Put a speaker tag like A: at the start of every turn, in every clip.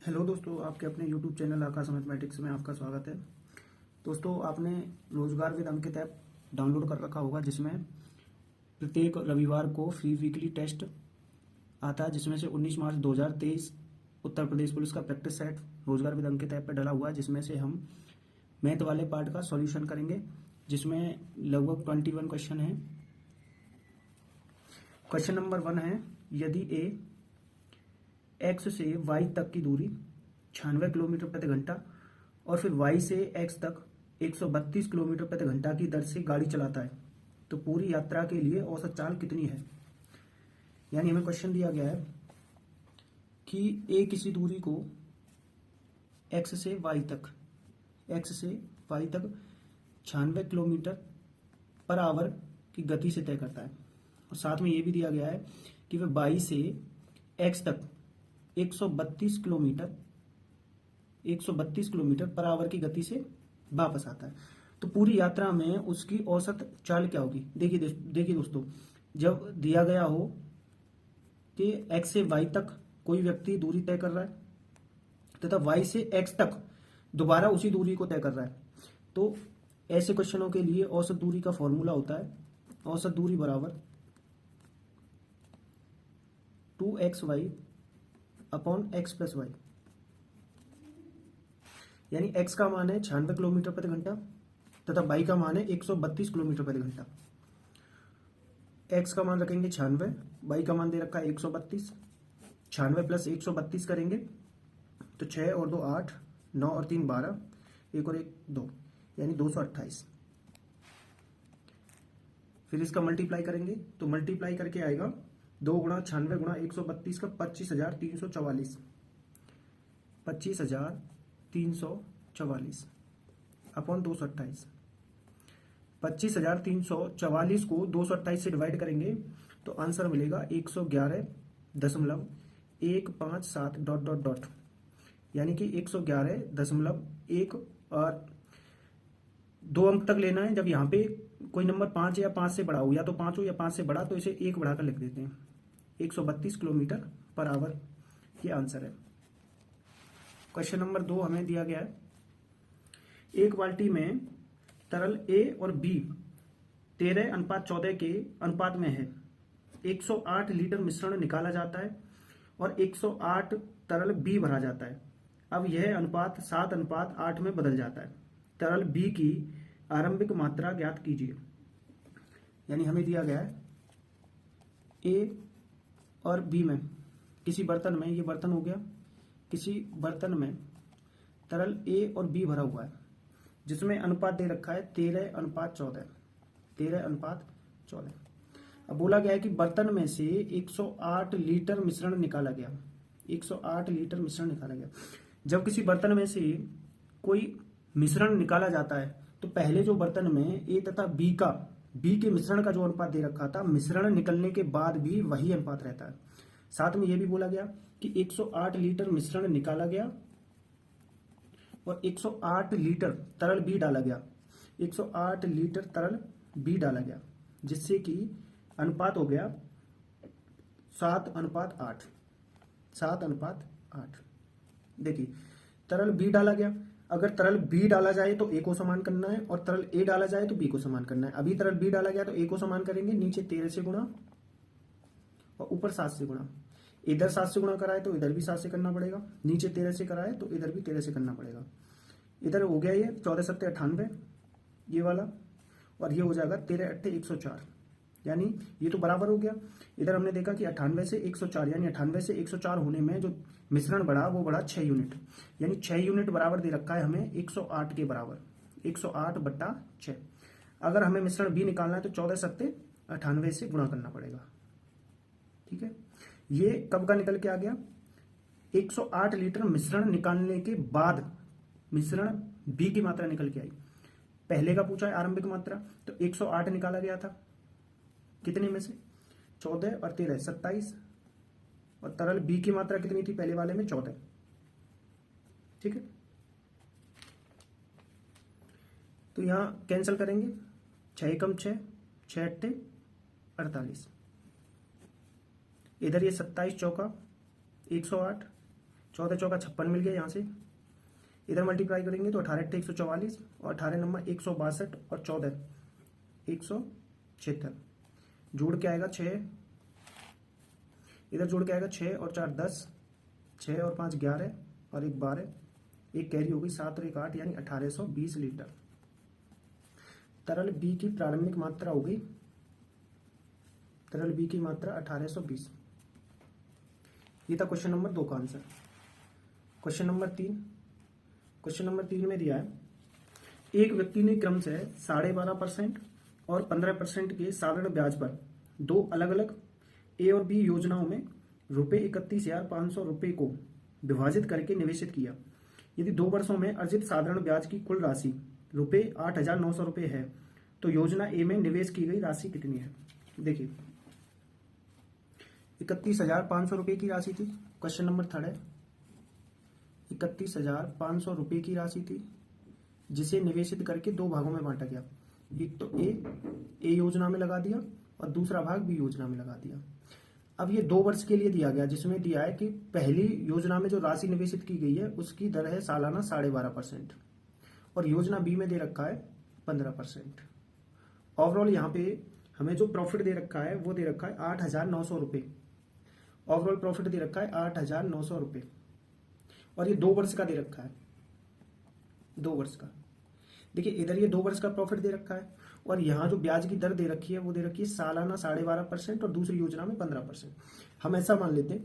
A: Hello दोस्तों, आपके अपने YouTube चैनल आकाश मैथमेटिक्स में आपका स्वागत है। दोस्तों, आपने रोजगार विद अंकित ऐप डाउनलोड कर रखा होगा, जिसमें प्रत्येक रविवार को फ्री वीकली टेस्ट आता है, जिसमें से 19 मार्च 2023 उत्तर प्रदेश पुलिस का प्रैक्टिस सेट रोजगार विद अंकित ऐप पर डला हुआ है, जिसमें से हम मैथ वाले पार्ट का सॉल्यूशन करेंगे, जिसमें लगभग 21 क्वेश्चन है। क्वेश्चन नंबर 1 है, यदि ए एक्स से वाई तक की दूरी 96 किलोमीटर प्रति घंटा और फिर वाई से एक्स तक 132 किलोमीटर प्रति घंटा की दर से गाड़ी चलाता है, तो पूरी यात्रा के लिए औसत चाल कितनी है। यानी हमें क्वेश्चन दिया गया है कि ए किसी दूरी को एक्स से वाई तक 96 किलोमीटर पर आवर की गति से तय करता है, और साथ में ये भी दिया गया है कि वह वाई से एक्स तक 132 किलोमीटर पर आवर की गति से वापस आता है। तो पूरी यात्रा में उसकी औसत चाल क्या होगी। देखिए दोस्तों, जब दिया गया हो कि एक्स से वाई तक कोई व्यक्ति दूरी तय कर रहा है तथा वाई से एक्स तक दोबारा उसी दूरी को तय कर रहा है, तो ऐसे क्वेश्चनों के लिए औसत दूरी का फॉर्मूला होता है औसत दूरी बराबर 2xy upon X plus Y. यानी x का मान है 96 किलोमीटर प्रति घंटा तथा y का मान है 132 किलोमीटर प्रति घंटा। x का मान रखेंगे 96, y का मान दे रखा है 132। 96 प्लस 132 करेंगे तो 6 और 2 8, 9 और 3 12, 1 और 1 2, यानी 228। फिर इसका मल्टीप्लाई करेंगे तो मल्टीप्लाई करके आएगा 2 गुणा 96 गुणा 132 का 25,344 अपॉन 228। 25,344 को 228 से डिवाइड करेंगे तो आंसर मिलेगा 111.157 डॉट डॉट डॉट, यानी कि 111.1 और 2 अंक तक लेना है। जब यहाँ पे कोई नंबर 5 या 5 से बड़ा हो, या तो 5 हो या 5 से बड़ा, तो इसे 1 बढ़ाकर लिख देते हैं। 132 किलोमीटर पर आवर ये आंसर है। क्वेश्चन नंबर 2 हमें दिया गया है, एक बाल्टी में तरल ए और बी 13:14 के अनुपात में है। 108 लीटर मिश्रण निकाला जाता है और 108 तरल बी भरा जाता है। अब यह अनुपात 7:8 में बदल जाता है। तरल बी की आरंभिक मात्रा ज्ञात कीजिए। यानी हमें दिया गया है ए और बी में किसी बर्तन में, ये बर्तन हो गया, किसी बर्तन में तरल ए और बी भरा हुआ है, जिसमें अनुपात दे रखा है 13:14। 13:14। अब बोला गया है कि बर्तन में से 108 लीटर मिश्रण निकाला गया। 108 लीटर मिश्रण निकाला गया। जब किसी बर्तन में से कोई मिश्रण निकाला जाता है तो पहले जो बर्तन में ए तथा बी के मिश्रण का जो अनुपात दे रखा था, मिश्रण निकलने के बाद भी वही अनुपात रहता है। साथ में यह भी बोला गया कि 108 लीटर मिश्रण निकाला गया और 108 लीटर तरल बी डाला गया। 108 लीटर तरल बी डाला गया, जिससे कि अनुपात हो गया 7:8। 7:8। देखिए, तरल बी डाला गया। अगर तरल बी डाला जाए तो ए को समान करना है, और तरल ए डाला जाए तो बी को समान करना है। अभी तरल बी डाला गया तो ए को समान करेंगे, नीचे 13 से गुणा और ऊपर 7 से गुणा। इधर 7 से गुणा कराए तो इधर भी 7 से करना पड़ेगा, नीचे 13 से कराए तो इधर भी 13 से करना पड़ेगा। इधर हो गया ये 14 7 98 ये वाला, और ये हो जाएगा 13 8 104, यानी ये तो बराबर हो गया। इधर हमने देखा कि 98 से 104, यानी 98 से 104 होने में जो मिश्रण बढ़ा वो बढ़ा 6 यूनिट, यानी 6 यूनिट बराबर दे रखा है हमें 108 के बराबर। 108/6। अगर हमें मिश्रण बी निकालना है तो 14 7 98 से गुणा करना पड़ेगा। ठीक है, ये कब का निकल के आ गया, 108 लीटर मिश्रण निकालने के बाद मिश्रण बी की मात्रा निकल के आई। पहले का पूछा है आरंभिक मात्रा, तो 108 निकाला गया था, कितने में से 14 और 13 27, और तरल बी की मात्रा कितनी थी पहले वाले में 14। ठीक है, तो यहां कैंसिल करेंगे, 6 कम 6, 6 8 48। इधर ये 27 चौका 108, 14 चौका 56 मिल गया यहाँ से। इधर मल्टीप्लाई करेंगे तो 18 × 144 और 18 नंबर 162 और 14 176। जोड़ के आएगा 6, इधर जोड़ के आएगा 6 और 4 10, 6 और 5 11 और 1 12, एक कैरी होगी 7 और 1 8, यानी 1820 लीटर। तरल बी की प्रारंभिक मात्रा होगी, तरल बी की मात्रा 1820। ये था क्वेश्चन नंबर 2 का answer. Question number 3, question number 3 में दिया है एक व्यक्ति ने क्रम से 12.5% और 15% के साधारण ब्याज पर दो अलग अलग ए और बी योजनाओं में ₹31,500 को विभाजित करके निवेशित किया। यदि 2 वर्षों में अर्जित साधारण ब्याज की कुल राशि ₹8,900 है तो योजना ए में निवेश की गई राशि कितनी है। देखिए 31,500 की राशि थी, क्वेश्चन नंबर 3 है। 31,500 की राशि थी जिसे निवेशित करके 2 भागों में बांटा गया। एक तो ए योजना में लगा दिया और दूसरा भाग बी योजना में लगा दिया। अब ये 2 वर्ष के लिए दिया गया, जिसमें दिया है कि पहली योजना में जो राशि निवेशित की गई है उसकी दर है सालाना 12.5% और योजना बी में दे रखा है 15%। ओवरऑल यहाँ पे हमें जो प्रॉफिट दे रखा है वो दे रखा है 8,900 रुपये। ओवरऑल प्रॉफिट दे रखा है 8,900 रुपये और ये 2 वर्ष का दे रखा है, 2 वर्ष का। देखिए इधर ये 2 वर्ष का प्रॉफिट दे रखा है और यहाँ जो ब्याज की दर दे रखी है वो दे रखी है सालाना 12.5% और दूसरी योजना में 15%। हम ऐसा मान लेते हैं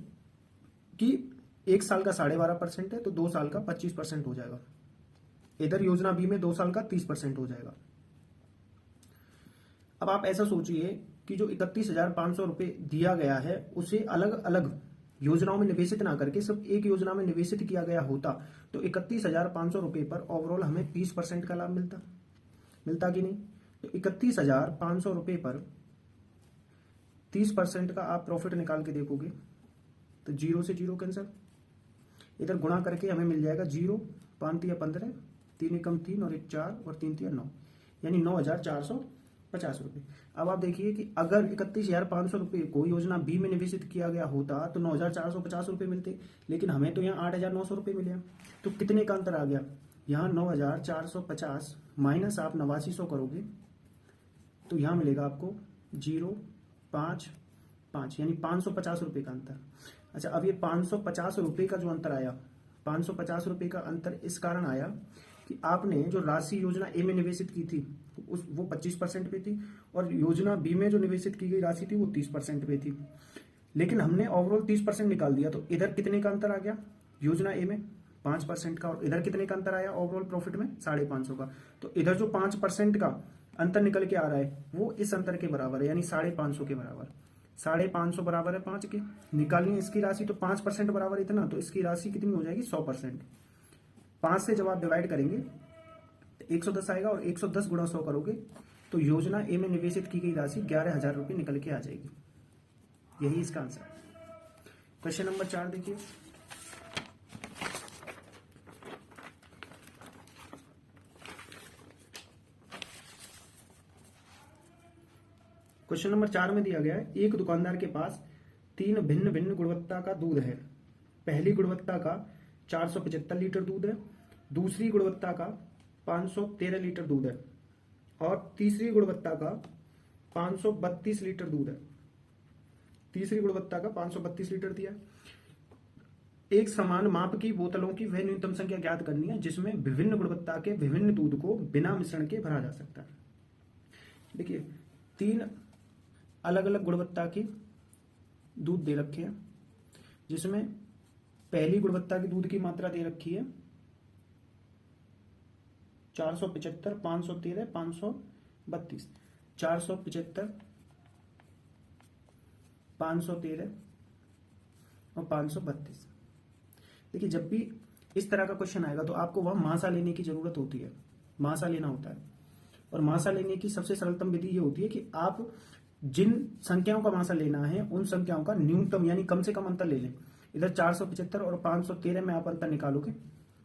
A: कि 1 साल का 12.5% है तो 2 साल का 25% हो जाएगा। इधर योजना बी में 2 साल का 30% हो जाएगा। अब आप ऐसा सोचिए कि जो 31,500 रुपये दिया गया है उसे अलग अलग योजनाओं में निवेशित ना करके सिर्फ एक योजना में निवेशित किया गया होता तो 31,500 रुपये पर ओवरऑल हमें 30% का लाभ मिलता कि नहीं। तो 31,500 रुपये पर 30% का आप प्रॉफिट निकाल के देखोगे तो 0 से 0 कैंसर, इधर गुणा करके हमें मिल जाएगा 0, 5 × 15, 3 × 3 और 1 4 और 3 × 9, यानी 9,450 रुपये। अब आप देखिए कि अगर 31,500 रुपये को योजना बी में निवेशित किया गया होता तो 9,450 रुपये मिलते, लेकिन हमें तो यहाँ 8,900 रुपये मिले। तो कितने का अंतर आ गया, यहाँ 9,450 माइनस आप 8900 करोगे तो यहाँ मिलेगा आपको 0,5,5 यानी 550 रुपये का अंतर। अच्छा, अब ये 550 रुपये का जो अंतर आया, 550 रुपये का अंतर इस कारण आया कि आपने जो राशि योजना ए में निवेशित की थी वो 25% पे थी और योजना बी में जो निवेशित की गई राशि थी वो 30% पे थी, लेकिन हमने ओवरऑल 30% निकाल दिया। तो इधर कितने का अंतर आ गया, योजना ए में 5% का, और इधर कितने का अंतर आया ओवरऑल प्रॉफिट में 550 का। तो इधर जो 5% का अंतर निकल के आ रहा है वो इस अंतर के बराबर है, यानी 550 के बराबर। 550 बराबर है 5 के, निकालनी है इसकी राशि तो 5% बराबर इतना, तो इसकी राशि कितनी हो जाएगी 100%। 5 से जब आप डिवाइड करेंगे तो 110 आएगा और 110 गुणा 100 करोगे तो योजना ए में निवेशित की गई राशि 11,000 रुपये निकल के आ जाएगी। यही इसका आंसर। क्वेश्चन नंबर 4 देखिए। क्वेश्चन नंबर 4 में दिया गया है एक दुकानदार के पास 3 भिन्न भिन्न गुणवत्ता का दूध है। पहली गुणवत्ता का 475 लीटर दूध है, दूसरी गुणवत्ता का 513 लीटर दूध है और तीसरी गुणवत्ता का 532 लीटर दूध है। तीसरी गुणवत्ता का 532 लीटर दिया। एक समान माप की बोतलों की वह न्यूनतम संख्या ज्ञात करनी है जिसमें विभिन्न गुणवत्ता के विभिन्न दूध को बिना मिश्रण के भरा जा सकता है। देखिए 3 अलग अलग गुणवत्ता के दूध दे रखे हैं, जिसमें पहली गुणवत्ता की दूध की मात्रा दे रखी है 475, 513, 532, 475, 513 और 532। देखिए जब भी इस तरह का क्वेश्चन आएगा तो आपको वह मासा लेने की जरूरत होती है, मासा लेना होता है। और मासा लेने की सबसे सरलतम विधि ये होती है कि आप जिन संख्याओं का मासा लेना है उन संख्याओं का न्यूनतम यानी कम से कम अंतर ले लें। इधर 475 और 513 में आप अंतर निकालोगे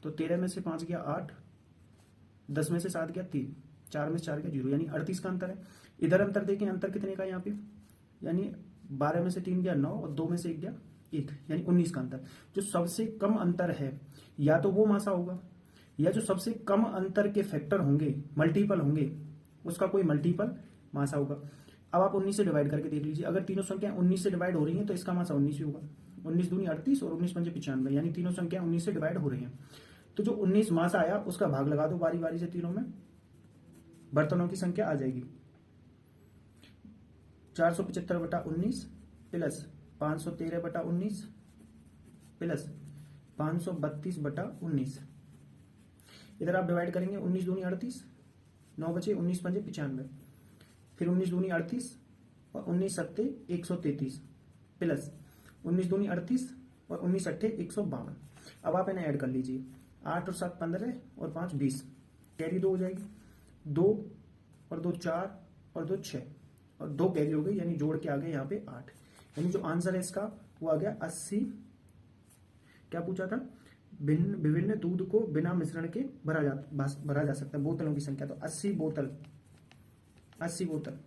A: तो 13 में से 5 गया 8, 10 में से 7 गया 3, 4 में से 4 गया 0, यानी 38 का अंतर है। इधर अंतर देखें, अंतर कितने का यहाँ पे, यानी 12 में से 3 गया 9 और 2 में से 1 गया 1, यानी 19 का अंतर। जो सबसे कम अंतर है या तो वो मासा होगा या जो सबसे कम अंतर के फैक्टर होंगे, मल्टीपल होंगे, उसका कोई मल्टीपल मासा होगा। अब आप 19 से डिवाइड करके देख लीजिए, अगर तीनों संख्या 19 से डिवाइड हो रही हैं तो इसका मासा 19 ही होगा। 19 दूनी 38 और 19 पंजे 95, यानी तीनों संख्या 19 से डिवाइड हो रही हैं। तो जो 19 मासा आया उसका भाग लगा दो बारी बारी से तीनों में, बर्तनों की संख्या आ जाएगी 475/19 प्लस 513/19 प्लस 532/19। इधर आप डिवाइड करेंगे, 19 दूनी 38, 9 बचे, 19 पंजे 95, फिर 19 दूनी 38 और 19 सत्ते 133 प्लस 19 दूनी 38 और 19 अट्ठे 152। अब आप इन्हें ऐड कर लीजिए, 8 और 7 15 और 5 20, कैरी 2 हो जाएगी, 2 और 2 4 और 2 6 और 2 कैरी हो गई, यानी जोड़ के आ गए यहाँ पे 8। यानी जो आंसर है इसका वो आ गया 80। क्या पूछा था? भिन्न विभिन्न दूध को बिना मिश्रण के भरा जा सकता है। बोतलों की संख्या तो 80 बोतल, 80 बोतल।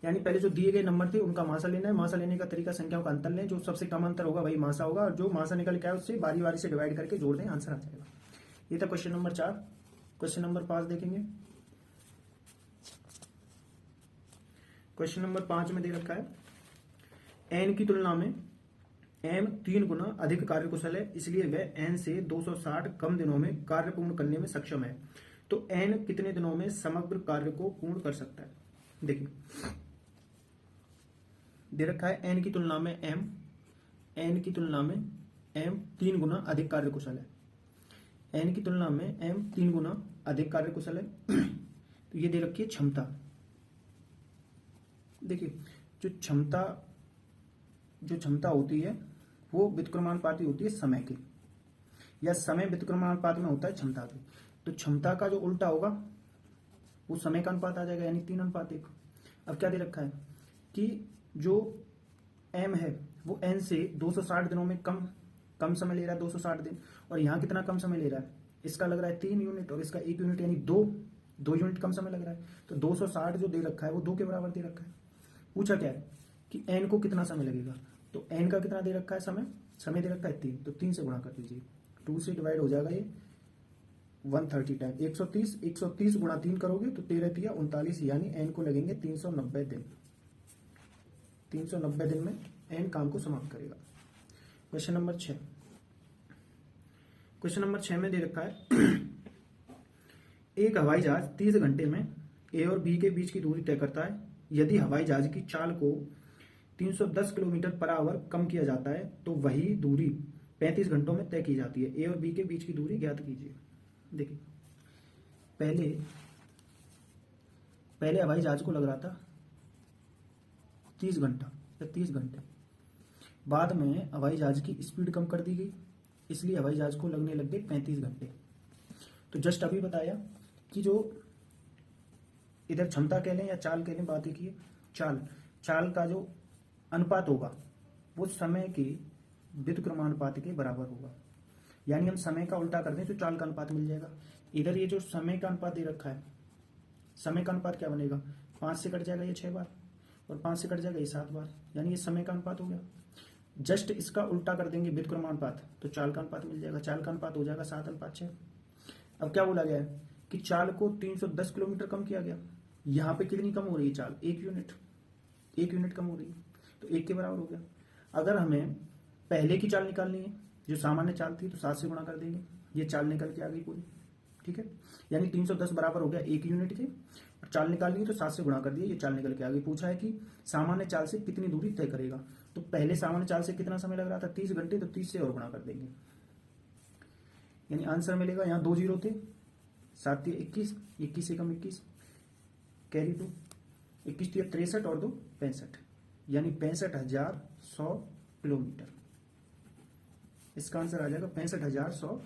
A: यानी पहले जो दिए गए नंबर थे उनका मासा लेना है, मासा लेने का तरीका संख्याओं का अंतर लें, जो सबसे कम अंतर होगा वही मासा होगा, और जो मासा निकल के आए उससे बारी बारी से डिवाइड करके जोड़ दें, आंसर आ जाएगा। ये था क्वेश्चन नंबर 4। क्वेश्चन नंबर 5 देखेंगे। क्वेश्चन नंबर 5 में दे रखा है एन की तुलना में एम 3 गुना अधिक कार्यकुशल है, इसलिए वह एन से 260 कम दिनों में कार्य पूर्ण करने में सक्षम है। तो एन कितने दिनों में समग्र कार्य को पूर्ण कर सकता है? देखिए दे रखा है एन की तुलना में एन की तुलना में एम 3 गुना अधिक कार्यकुशल है। एन की तुलना में एम 3 गुना अधिक कार्यकुशल है। तो ये दे रखी है क्षमता। देखिए जो क्षमता होती है वो व्युत्क्रमानुपाती होती है समय की, या समय व्युत्क्रमानुपात में होता है क्षमता के। तो क्षमता का जो उल्टा होगा वो समय का अनुपात आ जाएगा, यानी 3:1। अब क्या दे रखा है कि जो एम है वो एन से 260 दिनों में कम समय ले रहा है, 260 दिन। और यहाँ कितना कम समय ले रहा है? इसका लग रहा है 3 यूनिट और इसका 1 यूनिट, यानी 2 यूनिट कम समय लग रहा है। तो 260 जो दे रखा है वो 2 के बराबर दे रखा है। पूछा क्या है कि एन को कितना समय लगेगा, तो एन का कितना दे रखा है समय दे रखा है 3, तो 3 से गुणा कर दीजिए, 2 से डिवाइड हो जाएगा ये 130 टाइम 130 गुणा 3 करोगे तो 13 तिया 39, यानी एन को लगेंगे 390 दिन। 390 दिन में एन काम को समाप्त करेगा। Question number 6। क्वेश्चन नंबर 6 में दे रखा है एक हवाई जहाज 30 घंटे में ए और बी के बीच की दूरी तय करता है। यदि हवाई जहाज की चाल को 310 किलोमीटर पर आवर कम किया जाता है तो वही दूरी 35 घंटों में तय की जाती है। ए और बी के बीच की दूरी ज्ञात कीजिए। देखिए पहले हवाई जहाज को लग रहा था 30 घंटा या 30 घंटे, बाद में हवाई जहाज की स्पीड कम कर दी गई, इसलिए हवाई जहाज को लगने लग गए 35 घंटे। तो जस्ट अभी बताया कि जो इधर क्षमता कह लें या चाल कह लें, बात एक ही है। चाल का जो अनुपात होगा वो समय के व्युत्क्रमानुपात के बराबर होगा, यानी हम समय का उल्टा कर दें तो चाल का अनुपात मिल जाएगा। इधर ये जो समय का अनुपात दे रखा है, समय का अनुपात क्या बनेगा? 5 से कट जाएगा ये 6 बार और 5 से कट जाएगा ये 7 बार, यानी ये समय का अनुपात हो गया। जस्ट इसका उल्टा कर देंगे व्युत्क्रमानुपात तो चाल का अनुपात मिल जाएगा। चाल का अनुपात हो जाएगा 7:6। अब क्या बोला गया है कि चाल को 310 किलोमीटर कम किया गया। यहाँ पे कितनी कम हो रही है चाल? 1 यूनिट कम हो रही है, तो 1 के बराबर हो गया। अगर हमें पहले की चाल निकालनी है जो सामान्य चाल थी तो 7 से गुणा कर देंगे, ये चाल निकल के आ गई पूरी, ठीक है। यानी 310 बराबर हो गया 1 यूनिट के, और चाल निकालनी है तो 7 से गुणा कर दिया, ये चाल निकल के आ गई। पूछा है कि सामान्य चाल से कितनी दूरी तय करेगा, तो पहले सामान्य चाल से कितना समय लग रहा था? 30 घंटे, तो 30 से और गुणा कर देंगे, यानी आंसर मिलेगा। यहाँ 2 जीरो थे, 7 × 21, 21 से कम 21, कैरी 2, 21 × 63 और 2 65, यानी 65,100 किलोमीटर। इसका आंसर आ जाएगा 65,100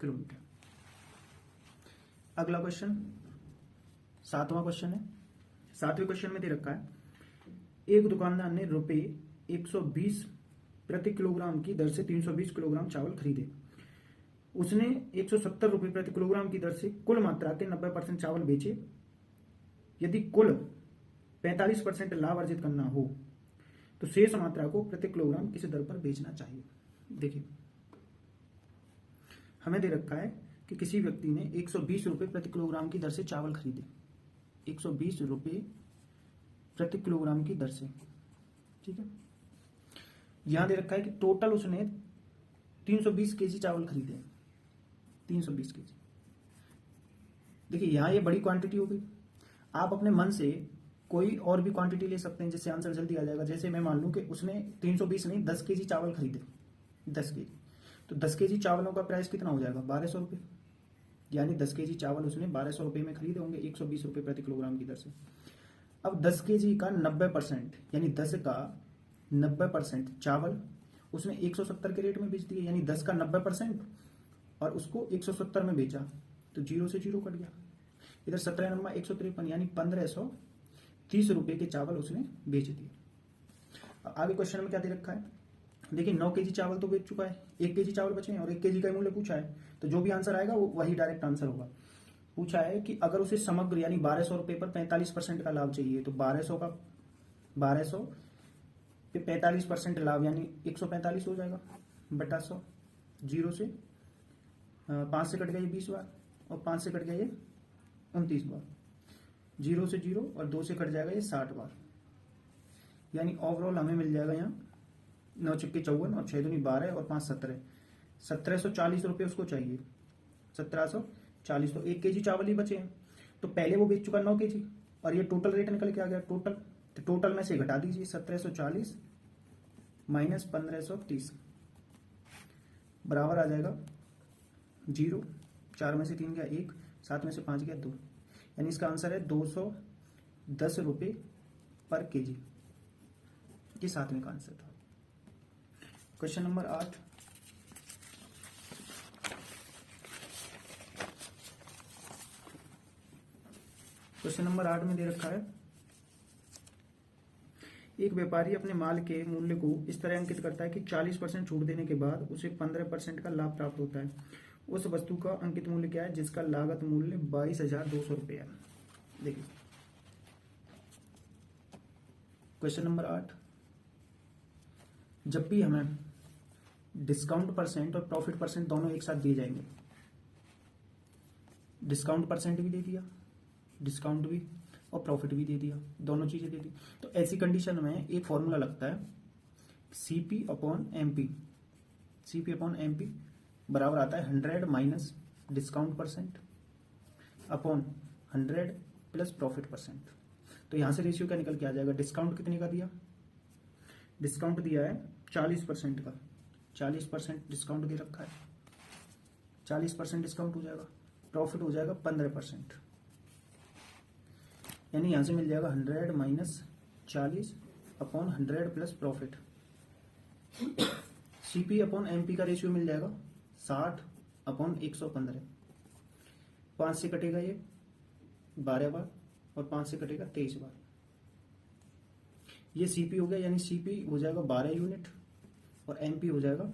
A: किलोमीटर। अगला क्वेश्चन 7वां क्वेश्चन है। 7वें क्वेश्चन में दे रखा है एक दुकानदार ने ₹120 प्रति किलोग्राम की दर से 320 किलोग्राम चावल खरीदे। उसने 170 रुपये प्रति किलोग्राम की दर से कुल मात्रा के 90% चावल बेचे। यदि कुल 45% लाभ अर्जित करना हो तो शेष मात्रा को प्रति किलोग्राम किस दर पर बेचना चाहिए। देखिए हमें दे रखा है कि किसी व्यक्ति ने 120 रुपये प्रति किलोग्राम की दर से चावल खरीदे, 120 रुपये प्रति किलोग्राम की दर से, ठीक है। यहां दे रखा है कि टोटल उसने 320 केजी चावल खरीदे, 320 केजी। देखिए यहां ये बड़ी क्वांटिटी हो गई। आप अपने मन से कोई और भी क्वांटिटी ले सकते हैं जिससे आंसर जल्दी आ जाएगा। जैसे मैं मान लूं कि उसने 320 नहीं 10 केजी चावल खरीदे, 10 केजी, तो 10 केजी चावलों का प्राइस कितना हो जाएगा, 1200 रुपये। यानी 10 केजी चावल उसने 1200 रुपये में खरीदे होंगे 120 रुपये प्रति किलोग्राम की दर से। अब 10 केजी का 90% यानी 10 का 90% चावल उसने 170 के रेट में बेच दिए, यानी 10 का 90% और उसको 170 में बेचा, तो 0 से 0 कट गया। इधर 17 नंबर 153 यानी 1530 रुपये के चावल उसने बेच दिए। आगे क्वेश्चन में क्या दे रखा है, देखिए 9 केजी चावल तो बेच चुका है, 1 केजी चावल बचे हैं और 1 केजी का मूल्य पूछा है, तो जो भी आंसर आएगा वो वही डायरेक्ट आंसर होगा। पूछा है कि अगर उसे समग्र यानी 1200 रुपये पर 45% का लाभ चाहिए, तो 1200 पे 45% लाभ यानी 145 हो जाएगा बटा 100। 0 से 5 से कट गया ये 20 बार और 5 से कट गया ये 29 बार, 0 से 0 और 2 से कट जाएगा ये 60 बार। यानी ओवरऑल हमें मिल जाएगा यहाँ 9 चक्के 54 और 6 दूनी 12 और 5 17, 1740 रुपये उसको चाहिए, 1740। तो 1 केजी चावल ही बचे हैं, तो पहले वो बेच चुका 9 केजी और ये टोटल रेट निकल के आ गया टोटल, तो टोटल में से घटा दीजिए 1740 माइनस 1530 बराबर आ जाएगा 0, 4 में से 3 गया 1, 7 में से 5 गया 2, यानी इसका आंसर है 210 रुपये पर केजी। ये 7वें का आंसर था। क्वेश्चन नंबर 8, क्वेश्चन नंबर 8 में दे रखा है एक व्यापारी अपने माल के मूल्य को इस तरह अंकित करता है कि 40% छूट देने के बाद उसे 15% का लाभ प्राप्त होता है। उस वस्तु का अंकित मूल्य क्या है जिसका लागत मूल्य 22,200 रुपये है। देखिए क्वेश्चन नंबर 8, जब भी हमें डिस्काउंट परसेंट और प्रॉफिट परसेंट दोनों एक साथ दिए जाएंगे, डिस्काउंट परसेंट भी दे दिया, डिस्काउंट भी और प्रॉफिट भी दे दिया, दोनों चीजें दे दी, तो ऐसी कंडीशन में एक फॉर्मूला लगता है CP upon MP। CP upon MP बराबर आता है 100 minus discount percent upon 100 plus profit percent. तो यहां से रेशियो क्या निकल के आ जाएगा, डिस्काउंट कितने का दिया, डिस्काउंट दिया है 40% का, 40% डिस्काउंट दे रखा है, 40% डिस्काउंट हो जाएगा, प्रॉफिट हो जाएगा 15%, यानी यहां से मिल जाएगा 100 minus 40 upon 100 plus profit. CP upon MP का रेशियो मिल जाएगा 60 अपॉन 115, 5 से कटेगा ये 12 बार और 5 से कटेगा 23 बार। ये CP हो गया, यानी CP हो जाएगा 12 यूनिट और MP हो जाएगा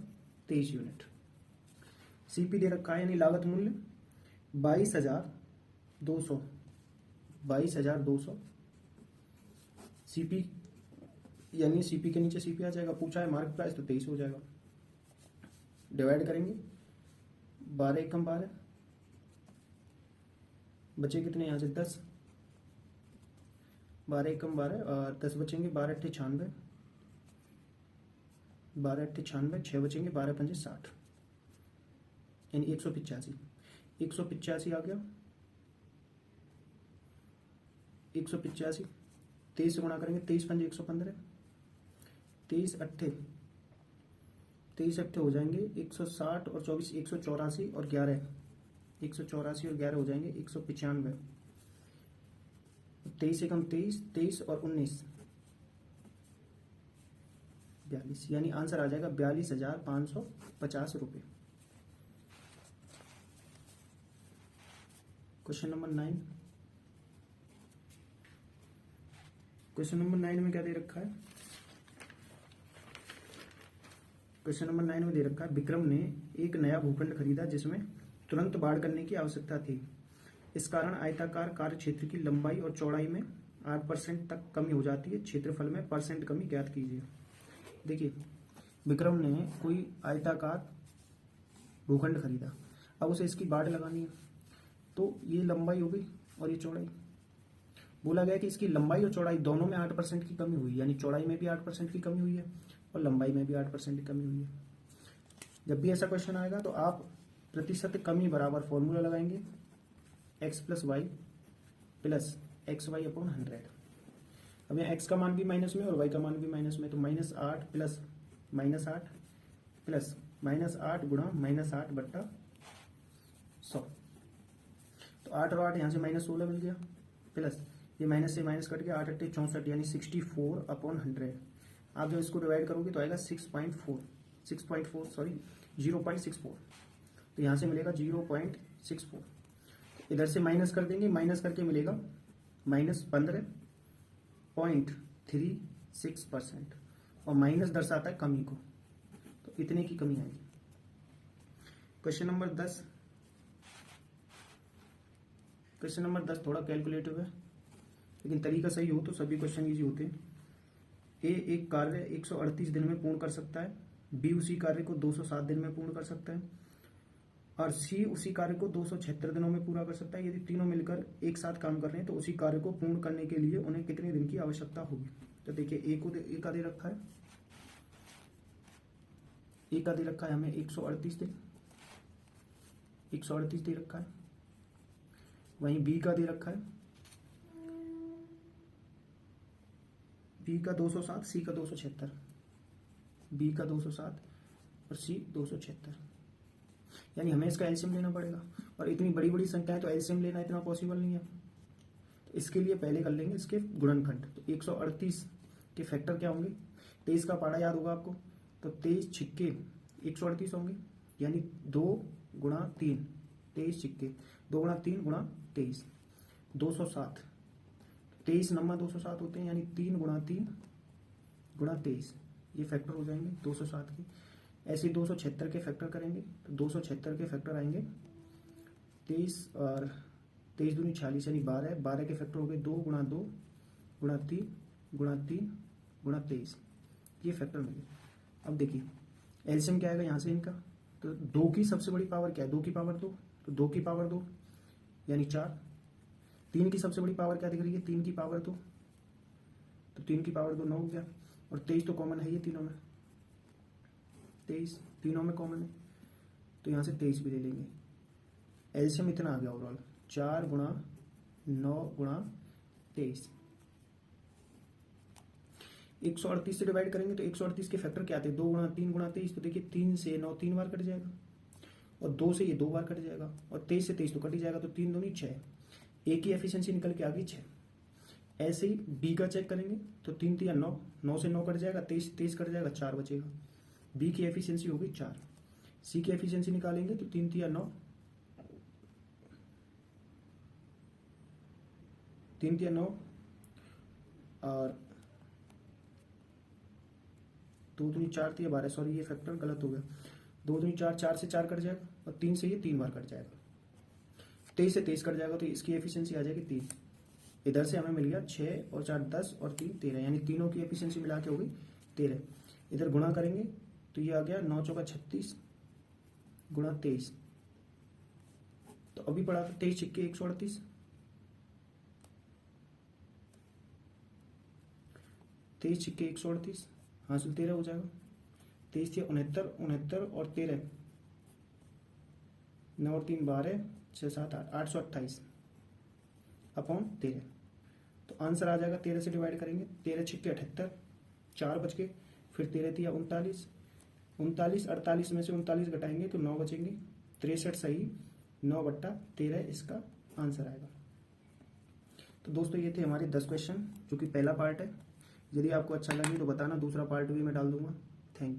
A: 23 यूनिट। CP दे रखा है यानी लागत मूल्य 22,200, 22,200। CP यानी CP के नीचे CP आ जाएगा, पूछा है मार्केट प्राइस तो 23 हो जाएगा। डिवाइड करेंगे 12 एकम 12, बचे कितने यहाँ से 10, 12 एकम 12 और 10 बचेंगे, 12 अट्ठे 96, 12 अट्ठे 96, 6 बचेंगे, 12 पंजे 60, यानी 185, 185 आ गया, 185, 23 से गुणा करेंगे, 23 पंजे 115, 23 अट्ठे हो जाएंगे 160 और 24 184 और 11, 184 और 11 हो जाएंगे 195, 23 एकम 23, 23 और 19 42, यानी आंसर आ जाएगा 42,550 रुपये। क्वेश्चन नंबर 9, क्वेश्चन नंबर 9 में क्या दे रखा है, क्वेश्चन नंबर 9 में दे रखा है विक्रम ने एक नया भूखंड खरीदा जिसमें तुरंत बाढ़ करने की आवश्यकता थी। इस कारण आयताकार कार्य क्षेत्र की लंबाई और चौड़ाई में 8% तक कमी हो जाती है। क्षेत्रफल में परसेंट कमी ज्ञात कीजिए। देखिए विक्रम ने कोई आयताकार भूखंड खरीदा, अब उसे इसकी बाड़ लगानी है, तो ये लंबाई हो गई और ये चौड़ाई। बोला गया कि इसकी लंबाई और चौड़ाई दोनों में 8% की कमी हुई, यानी चौड़ाई में भी 8% की कमी हुई है और लंबाई में भी 8% की कमी हुई है। जब भी ऐसा क्वेश्चन आएगा तो आप प्रतिशत कमी बराबर फॉर्मूला लगाएंगे, x plus Y plus X Y upon 100। अब यहाँ x का मान भी माइनस में और y का मान भी माइनस में, तो -8 प्लस -8 प्लस -8 गुणा -8 बट्टा 100। तो 8 और 8 यहाँ से -16 मिल गया, प्लस ये माइनस से माइनस कट गया, 8 8 64 यानी 64 अपॉन 100। आप जब इसको डिवाइड करोगे तो आएगा 0.64। तो यहाँ से मिलेगा 0.64। इधर से माइनस कर देंगे, माइनस करके मिलेगा -15.36%, और माइनस दर्शाता है कमी को, तो इतने की कमी आएगी। Question number 10। क्वेश्चन नंबर 10 थोड़ा कैलकुलेटिव है, लेकिन तरीका सही हो तो सभी क्वेश्चन इजी होते हैं। ए एक कार्य 138 दिन में पूर्ण कर सकता है, बी उसी कार्य को 207 दिन में पूर्ण कर सकता है, और सी उसी कार्य को 276 दिनों में पूरा कर सकता है। यदि तीनों मिलकर एक साथ काम कर रहे हैं तो उसी कार्य को पूर्ण करने के लिए उन्हें कितने दिन की आवश्यकता होगी। तो देखिए ए का दे रखा है, ए का दे रखा है हमें 138 दिन, 138 दे रखा है। वहीं बी का दे रखा है, बी का 207, सी का 276, बी का 207 और सी 276, यानी हमें इसका एलसीएम लेना पड़ेगा। और इतनी बड़ी बड़ी संख्या है तो एलसीएम लेना इतना पॉसिबल नहीं है, तो इसके लिए पहले कर लेंगे इसके गुणनखंड। तो 138 के फैक्टर क्या होंगे, 23 का पारा याद होगा आपको, तो 23 छिक्के 138 होंगे, यानी 2 गुणा 3, 23 छिक्के 2 गुणा 3 गुणा 23, 207। 23 नम्मा 207 होते हैं, यानी 3 गुणा 3 गुणा 23, ये फैक्टर हो जाएंगे 207 के। ऐसे 276 के फैक्टर करेंगे तो 276 के फैक्टर आएंगे 23 और 23 दूनी 46, यानी 12 के फैक्टर हो गए 2 गुणा 2 गुणा 3 गुणा 3 गुणा 23, ये फैक्टर मिले। अब देखिए एलसीएम क्या आएगा यहाँ से इनका, तो 2 की सबसे बड़ी पावर क्या है, 2 की पावर 2, तो 2 की पावर 2 यानी 4। 3 की सबसे बड़ी पावर क्या दिख रही है, 3 की पावर 2, तो 3 की पावर 2 9 हो गया, और 23 तो कॉमन है ये तीनों में, 23 तीनों में कॉमन है, तो यहाँ से 23 भी ले लेंगे। एलसीएम इतना आ गया ओवरऑल, 4 गुणा 9 गुणा 23। 138 से डिवाइड करेंगे तो 138 के फैक्टर क्या आते हैं, 2 गुणा 3 गुणा 23, तो देखिए 3 से 9 3 बार कट जाएगा, और 2 से ये 2 बार कट जाएगा, और 23 से 23 तो कट ही जाएगा, तो 3 दूनी 6, ए की एफिशिएंसी निकल के आ गई 6। ऐसे ही बी का चेक करेंगे तो 3 3 9, 9 से 9 कट जाएगा, 23 23 कट जाएगा, 4 बचेगा। बी की एफिशिएंसी होगी 4। सी की एफिशिएंसी निकालेंगे तो 3 3 9, 3 3 9 और 2 दूनी 4 3 12, सॉरी ये फैक्टर गलत हो गया, 2 दूनी 4, 4 से 4 कट जाएगा, और 3 से ये 3 बार कट जाएगा, 23 से 23 कट जाएगा, तो इसकी एफिशिएंसी आ जाएगी 3। इधर से हमें मिल गया 6 और 4 10 और 3 13, यानी तीनों की एफिशिएंसी मिला के हो गई 13। इधर गुणा करेंगे तो ये आ गया 9 चौका 36 गुणा 23, तो अभी पढ़ा था 23 छिक्के 138, 23 छिक्के 138 हासिल 13 हो जाएगा, 23 थे 69 69 और 13, 9 और 3 12 6 7 8 828 अपॉन 13, तो आंसर आ जाएगा 13 से डिवाइड करेंगे, 13 छिक्के 78, 4 बच गए, फिर 13 थी 39, 39 48 में से 39 घटाएंगे तो 9 बचेंगे, 63 सही 9/13 इसका आंसर आएगा। तो दोस्तों ये थे हमारे 10 क्वेश्चन, जो कि पहला पार्ट है। यदि आपको अच्छा लगे तो बताना, दूसरा पार्ट भी मैं डाल दूंगा।